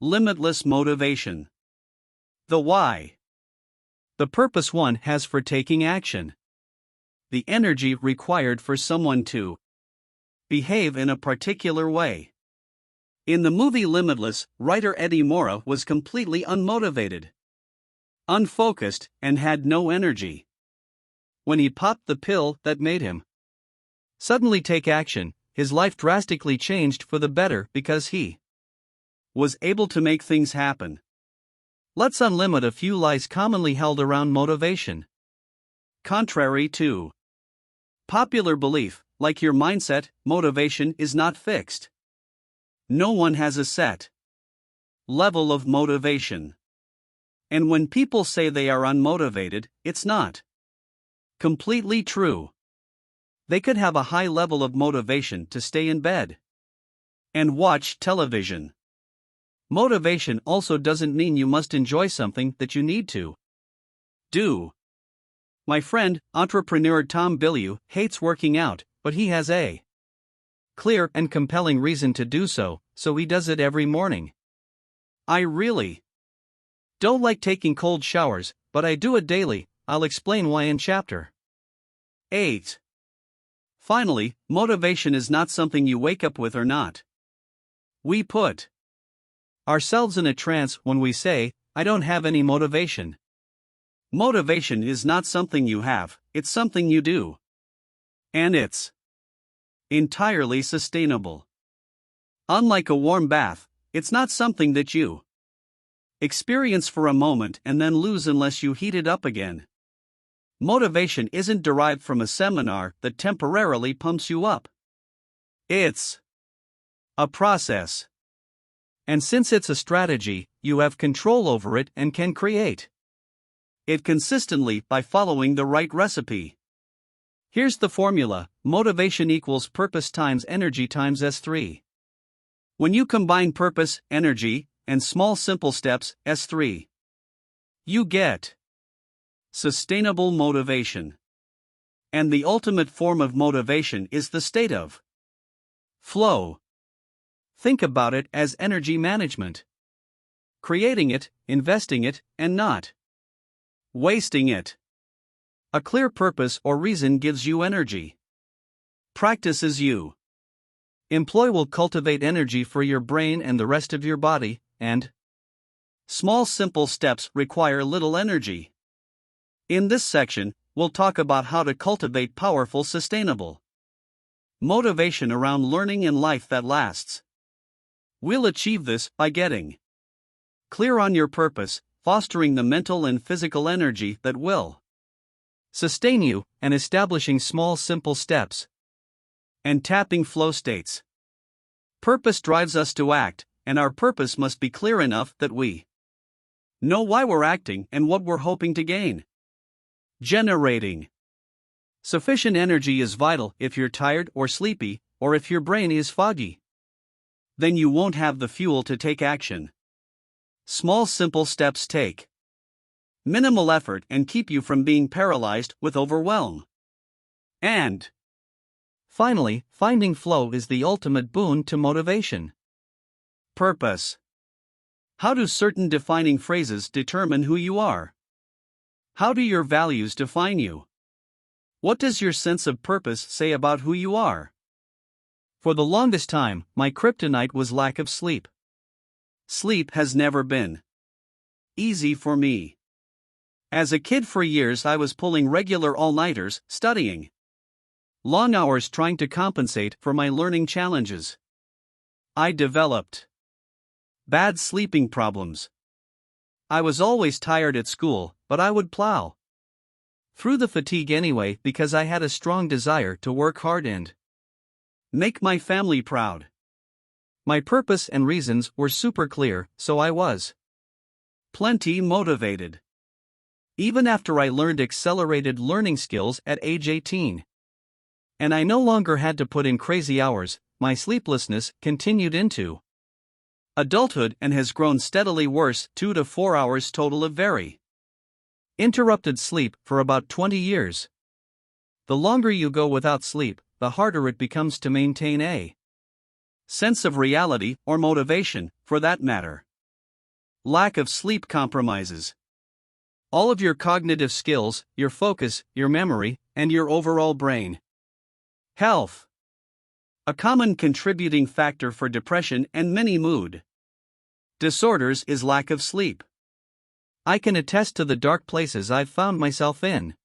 Limitless motivation. The why. The purpose one has for taking action. The energy required for someone to behave in a particular way. In the movie Limitless, writer Eddie Mora was completely unmotivated, unfocused, and had no energy. When he popped the pill that made him suddenly take action, his life drastically changed for the better because he was able to make things happen. Let's unlimit a few lies commonly held around motivation. Contrary to popular belief, like your mindset, motivation is not fixed. No one has a set level of motivation. And when people say they are unmotivated, it's not completely true. They could have a high level of motivation to stay in bed and watch television. Motivation also doesn't mean you must enjoy something that you need to do. My friend, entrepreneur Tom Bilyeu, hates working out, but he has a clear and compelling reason to do so, so he does it every morning. I really don't like taking cold showers, but I do it daily. I'll explain why in chapter 8. Finally, motivation is not something you wake up with or not. We put ourselves in a trance when we say, I don't have any motivation. Motivation is not something you have, it's something you do. And it's entirely sustainable. Unlike a warm bath, it's not something that you experience for a moment and then lose unless you heat it up again. Motivation isn't derived from a seminar that temporarily pumps you up. It's a process. And since it's a strategy, you have control over it and can create it consistently by following the right recipe. Here's the formula: motivation equals purpose times energy times S3. When you combine purpose, energy, and small simple steps, S3, you get sustainable motivation. And the ultimate form of motivation is the state of flow. Think about it as energy management. Creating it, investing it, and not wasting it. A clear purpose or reason gives you energy. Practices you employ will cultivate energy for your brain and the rest of your body, and small simple steps require little energy. In this section, we'll talk about how to cultivate powerful, sustainable motivation around learning and life that lasts. We'll achieve this by getting clear on your purpose, fostering the mental and physical energy that will sustain you, and establishing small simple steps and tapping flow states. Purpose drives us to act, and our purpose must be clear enough that we know why we're acting and what we're hoping to gain. Generating sufficient energy is vital. If you're tired or sleepy, or if your brain is foggy, then you won't have the fuel to take action. Small simple steps take minimal effort and keep you from being paralyzed with overwhelm. And finally, finding flow is the ultimate boon to motivation. Purpose. How do certain defining phrases determine who you are? How do your values define you? What does your sense of purpose say about who you are? For the longest time, my kryptonite was lack of sleep. Sleep has never been easy for me. As a kid, for years I was pulling regular all-nighters, studying long hours trying to compensate for my learning challenges. I developed bad sleeping problems. I was always tired at school, but I would plow through the fatigue anyway because I had a strong desire to work hard and make my family proud. My purpose and reasons were super clear, so I was plenty motivated. Even after I learned accelerated learning skills at age 18. And I no longer had to put in crazy hours, my sleeplessness continued into adulthood and has grown steadily worse, 2 to 4 hours total of very interrupted sleep for about 20 years. The longer you go without sleep, the harder it becomes to maintain a sense of reality, or motivation, for that matter. Lack of sleep compromises all of your cognitive skills, your focus, your memory, and your overall brain health. A common contributing factor for depression and many mood disorders is lack of sleep. I can attest to the dark places I've found myself in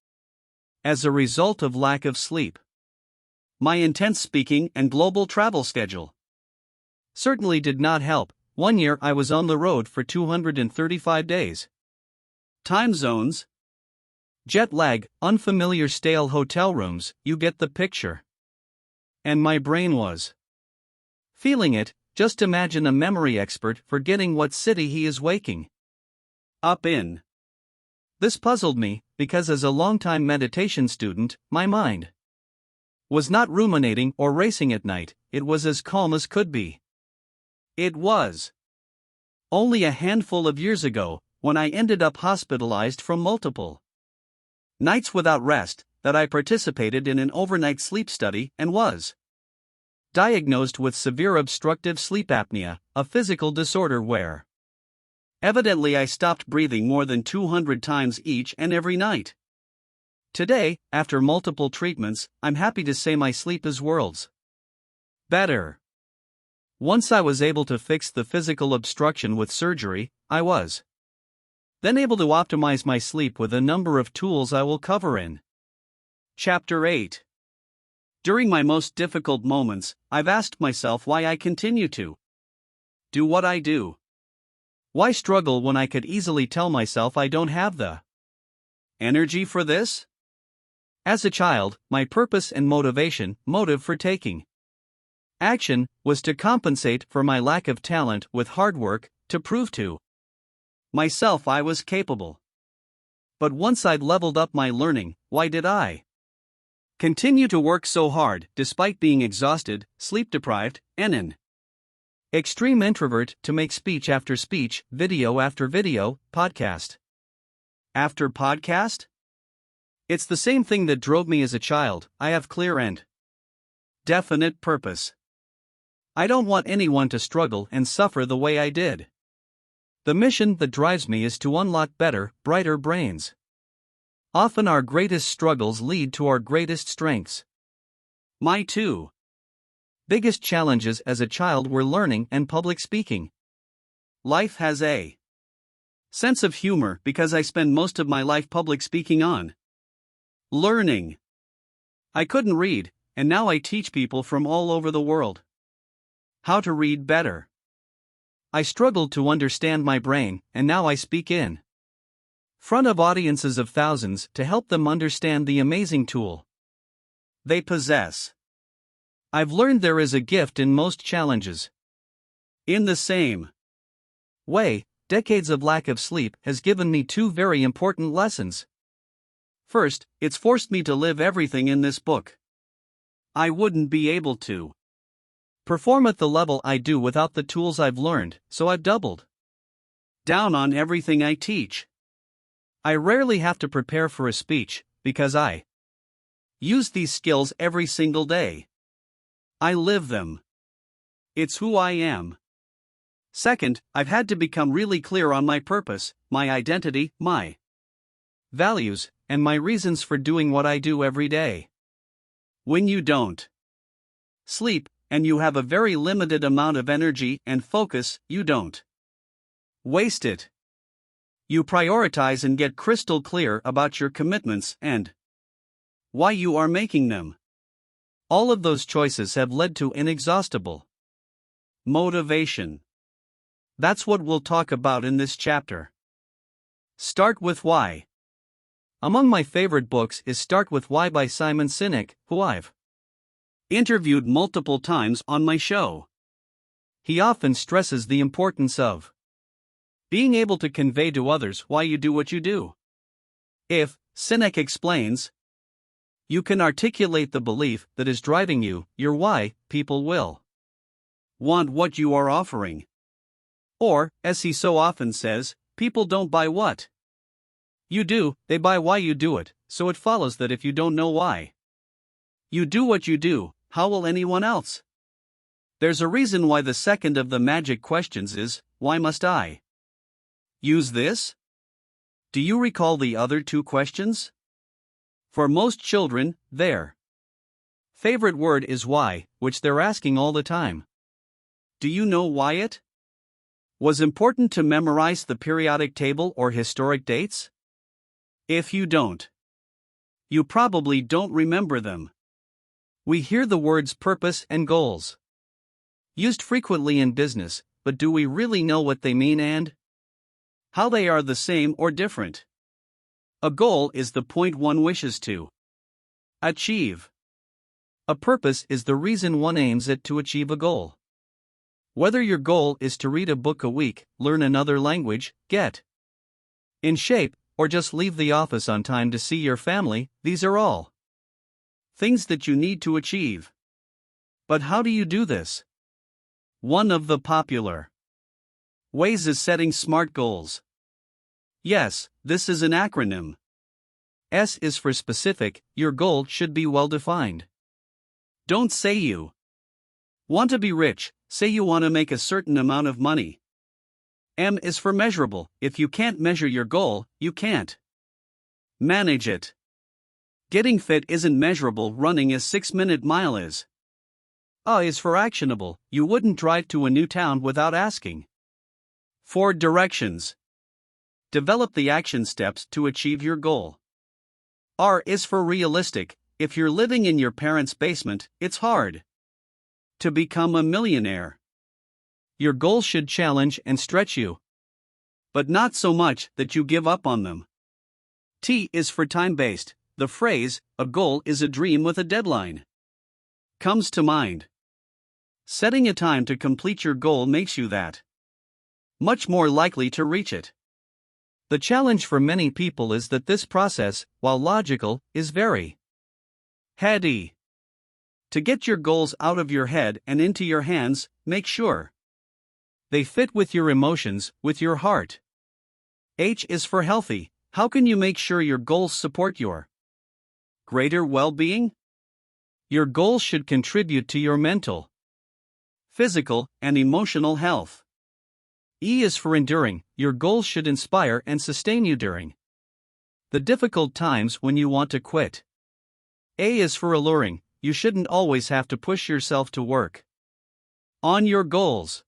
as a result of lack of sleep. My intense speaking and global travel schedule certainly did not help. One year I was on the road for 235 days. Time zones, jet lag, unfamiliar stale hotel rooms, you get the picture. And my brain was feeling it. Just imagine a memory expert forgetting what city he is waking up in. This puzzled me, because as a longtime meditation student, my mind was not ruminating or racing at night, it was as calm as could be. It was only a handful of years ago, when I ended up hospitalized from multiple nights without rest, that I participated in an overnight sleep study and was diagnosed with severe obstructive sleep apnea, a physical disorder where evidently I stopped breathing more than 200 times each and every night. Today, after multiple treatments, I'm happy to say my sleep is worlds better. Once I was able to fix the physical obstruction with surgery, I was then able to optimize my sleep with a number of tools I will cover in Chapter 8. During my most difficult moments, I've asked myself why I continue to do what I do. Why struggle when I could easily tell myself I don't have the energy for this? As a child, my purpose and motive for taking action was to compensate for my lack of talent with hard work, to prove to myself I was capable. But once I'd leveled up my learning, why did I continue to work so hard despite being exhausted, sleep deprived, and an extreme introvert to make speech after speech, video after video, podcast after podcast? It's the same thing that drove me as a child. I have clear and definite purpose. I don't want anyone to struggle and suffer the way I did. The mission that drives me is to unlock better, brighter brains. Often our greatest struggles lead to our greatest strengths. My two biggest challenges as a child were learning and public speaking. Life has a sense of humor because I spend most of my life public speaking on learning. I couldn't read, and now I teach people from all over the world how to read better. I struggled to understand my brain, and now I speak in front of audiences of thousands to help them understand the amazing tool they possess. I've learned there is a gift in most challenges. In the same way, decades of lack of sleep has given me two very important lessons. First, it's forced me to live everything in this book. I wouldn't be able to perform at the level I do without the tools I've learned, so I've doubled down on everything I teach. I rarely have to prepare for a speech, because I use these skills every single day. I live them. It's who I am. Second, I've had to become really clear on my purpose, my identity, my values, and my reasons for doing what I do every day. When you don't sleep, and you have a very limited amount of energy and focus, you don't waste it. You prioritize and get crystal clear about your commitments and why you are making them. All of those choices have led to inexhaustible motivation. That's what we'll talk about in this chapter. Start with Why. Among my favorite books is Start with Why by Simon Sinek, who I've interviewed multiple times on my show. He often stresses the importance of being able to convey to others why you do what you do. If, Sinek explains, you can articulate the belief that is driving you, your why, people will want what you are offering. Or, as he so often says, people don't buy what you do, they buy why you do it, so it follows that if you don't know why you do what you do, how will anyone else? There's a reason why the second of the magic questions is, why must I? Use this? Do you recall the other two questions? For most children, their favorite word is why, which they're asking all the time. Do you know why it was important to memorize the periodic table or historic dates? If you don't, you probably don't remember them. We hear the words purpose and goals used frequently in business, but do we really know what they mean and how they are the same or different? A goal is the point one wishes to achieve. A purpose is the reason one aims at to achieve a goal. Whether your goal is to read a book a week, learn another language, get in shape, or just leave the office on time to see your family, these are all things that you need to achieve. But how do you do this? One of the popular ways is setting SMART goals. Yes, this is an acronym. S is for specific, your goal should be well defined. Don't say you want to be rich, say you want to make a certain amount of money. M is for measurable, if you can't measure your goal, you can't manage it. Getting fit isn't measurable, running a 6-minute mile is. A is for actionable, you wouldn't drive to a new town without asking for directions. Develop the action steps to achieve your goal. R is for realistic, if you're living in your parents' basement, it's hard to become a millionaire. Your goals should challenge and stretch you, but not so much that you give up on them. T is for time-based, the phrase, a goal is a dream with a deadline, comes to mind. Setting a time to complete your goal makes you that much more likely to reach it. The challenge for many people is that this process, while logical, is very heady. To get your goals out of your head and into your hands, make sure they fit with your emotions, with your heart. H is for healthy. How can you make sure your goals support your greater well-being? Your goals should contribute to your mental, physical, and emotional health. E is for enduring. Your goals should inspire and sustain you during the difficult times when you want to quit. A is for alluring. You shouldn't always have to push yourself to work on your goals.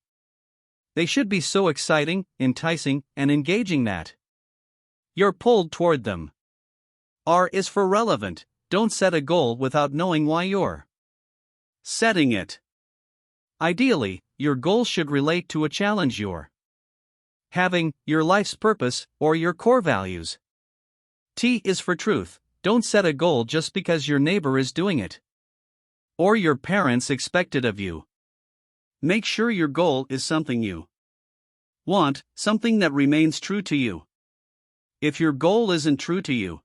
They should be so exciting, enticing, and engaging that you're pulled toward them. R is for relevant. Don't set a goal without knowing why you're setting it. Ideally, your goal should relate to a challenge you're having, your life's purpose, or your core values. T is for truth. Don't set a goal just because your neighbor is doing it or your parents expect it of you. Make sure your goal is something you want, something that remains true to you. If your goal isn't true to you,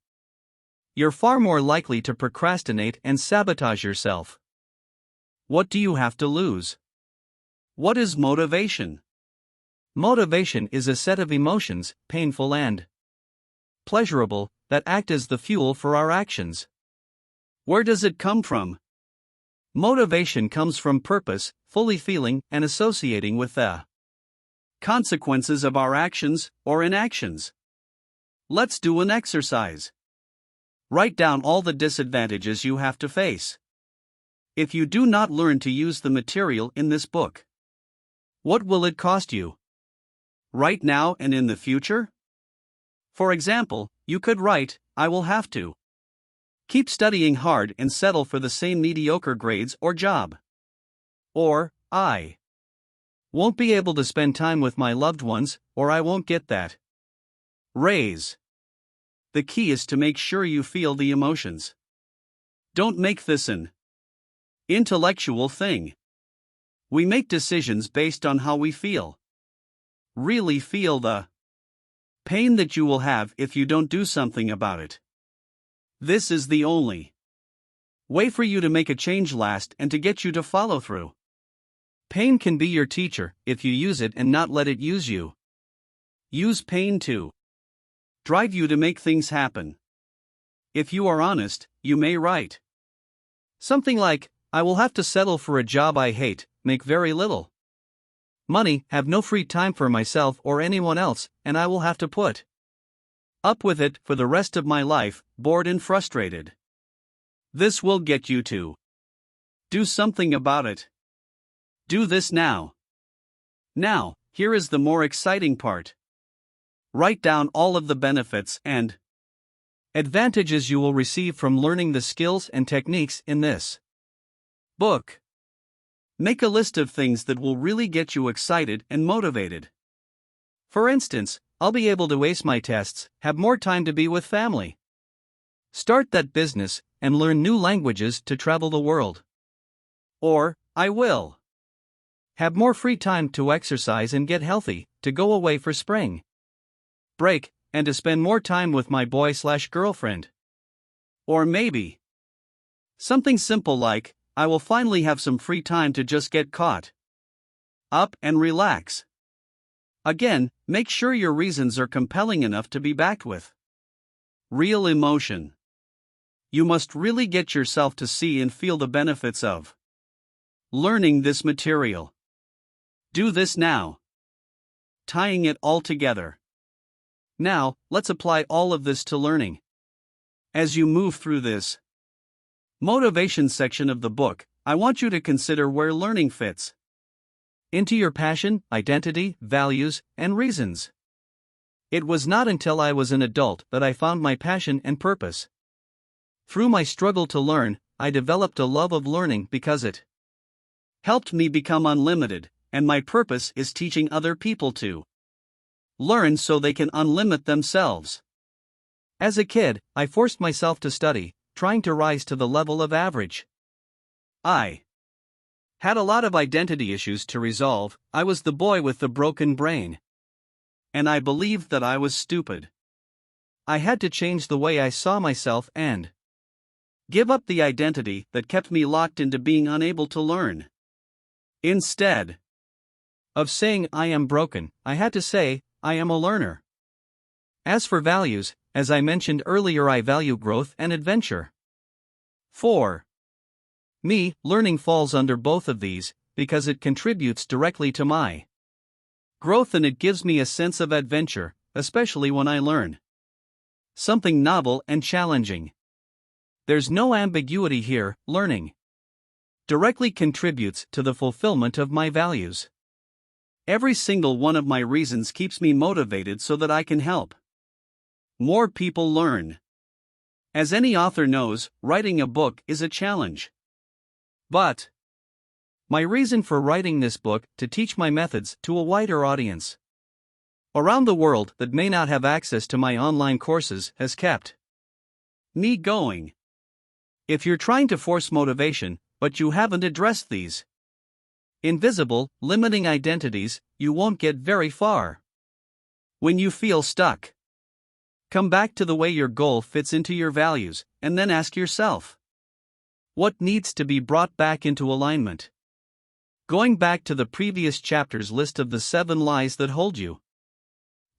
you're far more likely to procrastinate and sabotage yourself. What do you have to lose? What is motivation? Motivation is a set of emotions, painful and pleasurable, that act as the fuel for our actions. Where does it come from? Motivation comes from purpose, fully feeling and associating with the consequences of our actions or inactions. Let's do an exercise. Write down all the disadvantages you have to face if you do not learn to use the material in this book. What will it cost you? Right now and in the future? For example, you could write, I will have to keep studying hard and settle for the same mediocre grades or job. Or, I won't be able to spend time with my loved ones, or I won't get that raise. The key is to make sure you feel the emotions. Don't make this an intellectual thing. We make decisions based on how we feel. Really feel the pain that you will have if you don't do something about it. This is the only way for you to make a change last and to get you to follow through. Pain can be your teacher if you use it and not let it use you. Use pain to drive you to make things happen. If you are honest, you may write something like, I will have to settle for a job I hate, make very little money, have no free time for myself or anyone else, and I will have to put up with it for the rest of my life, bored and frustrated. This will get you to do something about it. Do this now. Now, here is the more exciting part. Write down all of the benefits and advantages you will receive from learning the skills and techniques in this book. Make a list of things that will really get you excited and motivated. For instance, I'll be able to ace my tests, have more time to be with family, start that business, and learn new languages to travel the world. Or, I will have more free time to exercise and get healthy, to go away for spring break, and to spend more time with my boy/girlfriend. Or maybe something simple like, I will finally have some free time to just get caught up and relax. Again, make sure your reasons are compelling enough to be backed with real emotion. You must really get yourself to see and feel the benefits of learning this material. Do this now. Tying it all together. Now, let's apply all of this to learning. As you move through this motivation section of the book, I want you to consider where learning fits into your passion, identity, values, and reasons. It was not until I was an adult that I found my passion and purpose. Through my struggle to learn, I developed a love of learning because it helped me become unlimited, and my purpose is teaching other people to learn so they can unlimit themselves. As a kid, I forced myself to study, trying to rise to the level of average. I had a lot of identity issues to resolve. I was the boy with the broken brain, and I believed that I was stupid. I had to change the way I saw myself and give up the identity that kept me locked into being unable to learn. Instead of saying I am broken, I had to say, I am a learner. As for values, as I mentioned earlier, I value growth and adventure. For me, learning falls under both of these, because it contributes directly to my growth and it gives me a sense of adventure, especially when I learn something novel and challenging. There's no ambiguity here, learning directly contributes to the fulfillment of my values. Every single one of my reasons keeps me motivated so that I can help more people learn. As any author knows, writing a book is a challenge. But my reason for writing this book to teach my methods to a wider audience around the world that may not have access to my online courses has kept me going. If you're trying to force motivation, but you haven't addressed these invisible, limiting identities, you won't get very far. When you feel stuck, come back to the way your goal fits into your values, and then ask yourself, what needs to be brought back into alignment? Going back to the previous chapter's list of the 7 lies that hold you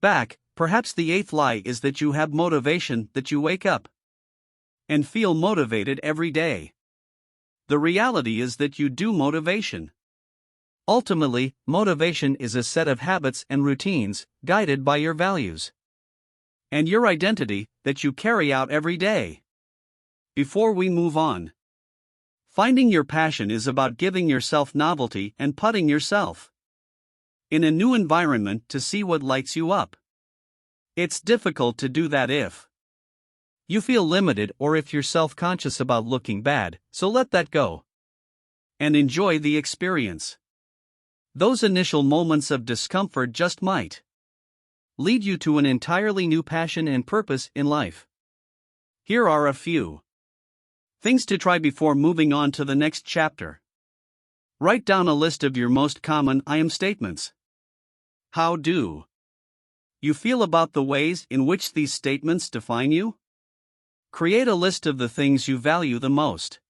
back, perhaps the 8th lie is that you have motivation, that you wake up and feel motivated every day. The reality is that you do motivation. Ultimately, motivation is a set of habits and routines, guided by your values and your identity, that you carry out every day. Before we move on, finding your passion is about giving yourself novelty and putting yourself in a new environment to see what lights you up. It's difficult to do that if you feel limited or if you're self-conscious about looking bad, so let that go and enjoy the experience. Those initial moments of discomfort just might lead you to an entirely new passion and purpose in life. Here are a few things to try before moving on to the next chapter. Write down a list of your most common I am statements. How do you feel about the ways in which these statements define you? Create a list of the things you value the most.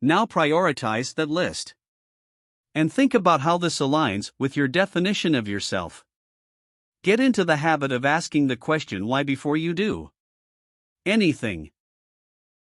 Now prioritize that list and think about how this aligns with your definition of yourself. Get into the habit of asking the question why before you do anything.